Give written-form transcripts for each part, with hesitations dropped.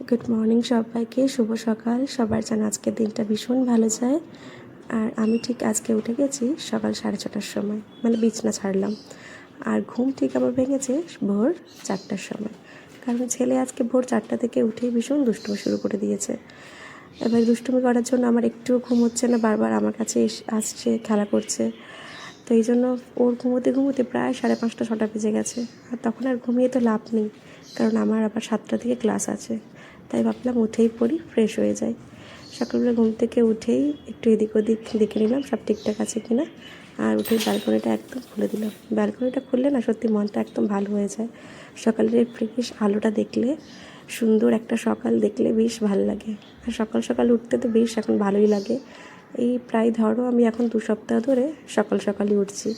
Good morning সবাইকে, শুভ সকাল। সবার যেন আজকের দিনটা ভীষণ ভালো যায়। আর আমি ঠিক আজকে উঠে গেছি সকাল 6:30টার সময়, মানে বিছনা ছাড়লাম। আর ঘুম ঠিক আমার ভেঙেছে ভোর 4টার সময়, কারণ ছেলে আজকে ভোর 4টা থেকে উঠেই ভীষণ দুষ্টুমি শুরু করে দিয়েছে। এবার দুষ্টুমি করার জন্য আমার একটুও ঘুম হচ্ছে না, বারবার আমার কাছে আসছে, খেলা করছে। তো এই জন্য ওর ঘুমোতে ঘুমোতে প্রায় 5:30 6টা বেজে গেছে। আর তখন আর ঘুমিয়ে তো লাভ নেই, কারণ আমার আবার 7টা থেকে ক্লাস আছে। তাই ভাবলাম উঠেই পড়ি, ফ্রেশ হয়ে যাই। সকালবেলা ঘুম থেকে উঠেই একটু এদিক ওদিক দেখে নিলাম সব ঠিকঠাক আছে কিনা। আর উঠেই ব্যালকনিটা একদম খুলে দিলাম। ব্যালকনিটা খুললে না সত্যি মনটা একদম ভালো হয়ে যায়। সকালের ফ্রেশ আলোটা দেখলে, সুন্দর একটা সকাল দেখলে বেশ ভালো লাগে। আর সকাল সকাল উঠতে তো বেশ এখন ভালোই লাগে। এই প্রায় ধরো আমি এখন 2 সপ্তাহ ধরে সকাল সকালই উঠছি,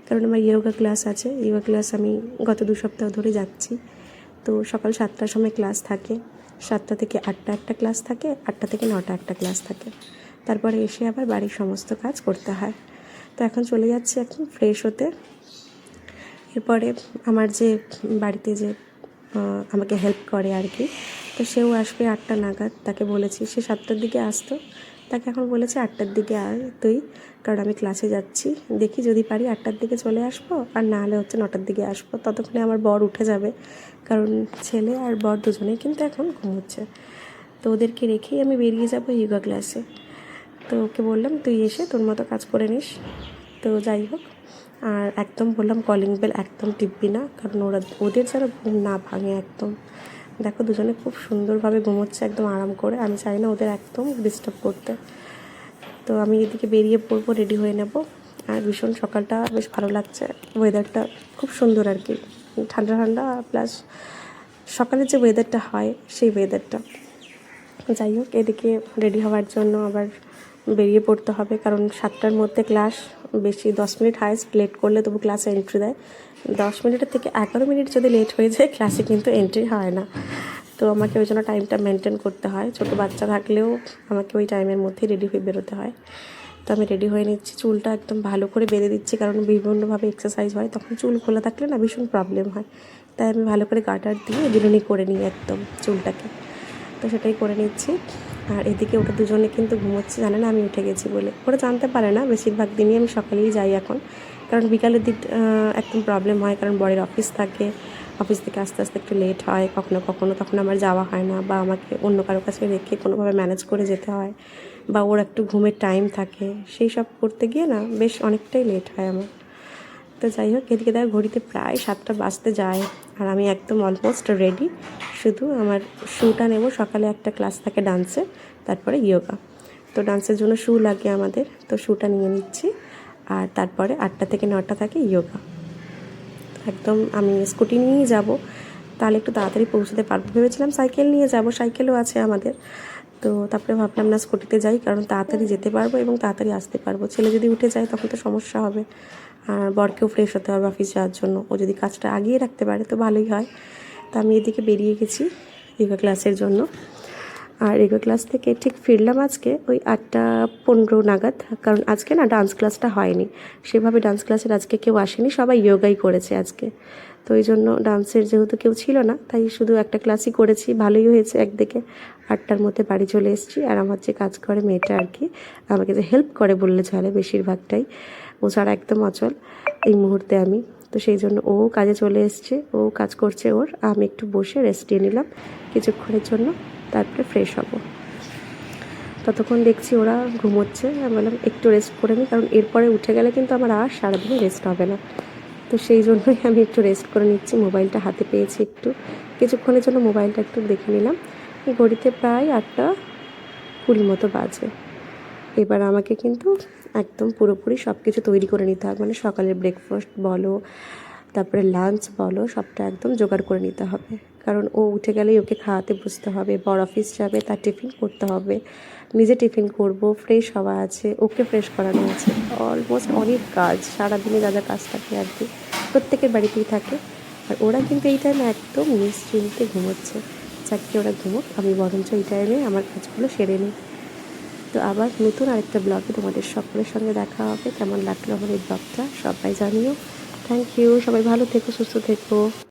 কারণ আমার ইয়োগা ক্লাস আছে। ইয়োগা ক্লাস আমি গত 2 সপ্তাহ ধরে যাচ্ছি। তো সকাল 7টার সময় ক্লাস থাকে, 7টা থেকে 8টা একটা ক্লাস থাকে, 8টা থেকে 9টা একটা ক্লাস থাকে। তারপরে এসে আবার বাড়ির সমস্ত কাজ করতে হয়। তো এখন চলে যাচ্ছি এখন ফ্রেশ হতে। এরপরে আমার যে বাড়িতে যে আমাকে হেল্প করে আর কি, তো সেও আসবে 8টা নাগাদ। তাকে বলেছি, সে 7টার দিকে আসতো, তাকে এখন বলেছে 8টার দিকে আয় তুই, কারণ আমি ক্লাসে যাচ্ছি। দেখি যদি পারি 8টার দিকে চলে আসবো, আর না হলে হচ্ছে 9টার দিকে আসবো। ততক্ষণে আমার বর উঠে যাবে, কারণ ছেলে আর বর দুজনেই কিন্তু এখন ঘুমোচ্ছে। তো ওদেরকে রেখেই আমি বেরিয়ে যাব ইয়োগা ক্লাসে। তো ওকে বললাম তুই এসে তোর মতো কাজ করে নিস। তো যাই হোক, আর একদম বললাম কলিং বেল একদম টিপবি না, কারণ ওদের যেন ঘুম না ভাঙে একদম। দেখো দুজনে খুব সুন্দরভাবে ঘুমোচ্ছে একদম আরাম করে, আমি চাই না ওদের একদম ডিস্টার্ব করতে। তো আমি এদিকে বেরিয়ে পড়বো, রেডি হয়ে নেব। আর ভীষণ সকালটা বেশ ভালো লাগছে, ওয়েদারটা খুব সুন্দর আর কি, ঠান্ডা ঠান্ডা, প্লাস সকালের যে ওয়েদারটা হয় সেই ওয়েদারটা। যাই হোক, এদিকে রেডি হওয়ার জন্য আবার বেরিয়ে পড়তে হবে, কারণ 7টার মধ্যে ক্লাস। বেশি 10 মিনিট হাইস্ট লেট করলে তবু ক্লাসে এন্ট্রি দেয়। 10 মিনিটের থেকে 11 মিনিট যদি লেট হয়ে যায় ক্লাসে কিন্তু এন্ট্রি হয় না। তো আমাকে ওই জন্য টাইমটা মেনটেন করতে হয়। ছোটো বাচ্চা থাকলেও আমাকে ওই টাইমের মধ্যেই রেডি হয়ে বেরোতে হয়। তো আমি রেডি হয়ে নিচ্ছি, চুলটা একদম ভালো করে বেঁধে দিচ্ছি, কারণ বিভিন্নভাবে এক্সারসাইজ হয়, তখন চুল খোলা থাকলে না ভীষণ প্রবলেম হয়। তাই আমি ভালো করে গার্ডার দিয়ে বিনুনি করে নিই একদম চুলটাকে। তো সেটাই করে নিচ্ছি। আর এদিকে ওটা দুজনে কিন্তু ঘুমোচ্ছে, জানে না আমি উঠে গেছি বলে। ওরা জানতে পারে না, বেশিরভাগ দিনই আমি সকালেই যাই এখন, কারণ বিকালের দিক একদম প্রবলেম হয়, কারণ বরের অফিস থাকে। অফিস থেকে আস্তে আস্তে একটু লেট হয় কখনো কখনো, তখন আমার যাওয়া হয় না, বা আমাকে অন্য কারো কাছে রেখে কোনোভাবে ম্যানেজ করে যেতে হয়, বা ওর একটু ঘুমের টাইম থাকে, সেই সব করতে গিয়ে না বেশ অনেকটাই লেট হয় আমার। তো যাই হোক, এদিকে দেখো ঘড়িতে প্রায় 7টা বাজতে যায়, আর আমি একদম অলমোস্ট রেডি। শুধু আমার শ্যুটা নেব, সকালে একটা ক্লাস থাকে ডান্সে, তারপরে ইয়োগা। তো ডান্সের জন্য শ্যু লাগে আমাদের, তো শ্যুটা নিয়ে নিচ্ছি। আর তারপরে 8টা থেকে 9টা থাকে ইয়োগা। একদম আমি স্কুটি নিয়েই যাব, তাহলে একটু তাড়াতাড়ি পৌঁছতে পারবো। ভেবেছিলাম সাইকেল নিয়ে যাব, সাইকেলও আছে আমাদের। তো তারপরে ভাবলাম না, স্কুটিতে যাই, কারণ তাড়াতাড়ি যেতে পারবো এবং তাড়াতাড়ি আসতে পারবো। ছেলে যদি উঠে যায় তখন তো সমস্যা হবে, আর বরকেও ফ্রেশ হতে হবে অফিস যাওয়ার জন্য। ও যদি কাজটা আগিয়ে রাখতে পারে তো ভালোই হয়। তা আমি এদিকে বেরিয়ে গেছি যোগা ক্লাসের জন্য। আর যোগা ক্লাস থেকে ঠিক ফিরলাম আজকে ওই 8টা 15 নাগাদ, কারণ আজকে না ডান্স ক্লাসটা হয়নি। সেভাবে ডান্স ক্লাসের আজকে কেউ আসেনি, সবাই যোগাই করেছে আজকে। তো এই জন্য ডান্সের যেহেতু কেউ ছিল না, তাই শুধু একটা ক্লাসই করেছি, ভালোই হয়েছে একদিকে। 8টার মধ্যে বাড়ি চলে এসেছি। আর আমার যে কাজ করে মেয়েটা আর কি, আমাকে যে হেল্প করে বললে চলে, বেশিরভাগটাই ও ছাড়া একদম অচল এই মুহূর্তে আমি। তো সেই জন্য ও কাজে চলে এসছে, ও কাজ করছে ওর, আমি একটু বসে রেস্ট নিয়ে নিলাম কিছুক্ষণের জন্য, তারপরে ফ্রেশ হব। ততক্ষণ দেখছি ওরা ঘুমোচ্ছে, আমি বললাম একটু রেস্ট করে নিই, কারণ এরপরে উঠে গেলে কিন্তু আমার আর সারাদিন রেস্ট হবে না। তো সেই জন্যই আমি একটু রেস্ট করে নিচ্ছি। মোবাইলটা হাতে পেয়েছি, একটু কিছুক্ষণের জন্য মোবাইলটা একটু দেখে নিলাম। ঘড়িতে প্রায় 8টা 20 মতো বাজে। এবার আমাকে কিন্তু একদম পুরোপুরি সব কিছু তৈরি করে নিতে হবে, মানে সকালের ব্রেকফাস্ট বলো, তারপরে লাঞ্চ বলো, সবটা একদম জোগাড় করে নিতে হবে, কারণ ও উঠে গেলেই ওকে খাওয়াতে বসতে হবে। বড় অফিস যাবে, তার টিফিন করতে হবে, নিজে টিফিন করব, ফ্রেশ হওয়া আছে, ওকে ফ্রেশ করানো আছে। অলমোস্ট অনেক কাজ, সারাদিনে যা যা কাজ থাকে আর কি, প্রত্যেকের বাড়িতেই থাকে। আর ওরা কিন্তু এই টাইমে একদম নিশ্চিন্তে ঘুমোচ্ছে। চাকরি ওরা ঘুমোক, আমি বরঞ্চ এই টাইমে আমার কাজগুলো সেরে নিই। তো আবার নতুন আরেকটা ব্লগে তোমাদের সকলের সঙ্গে দেখা হবে। কেমন লাগলো আমার এই ব্লগটা সবাই জানিও। থ্যাংক ইউ, সবাই ভালো থেকো, সুস্থ থেকো।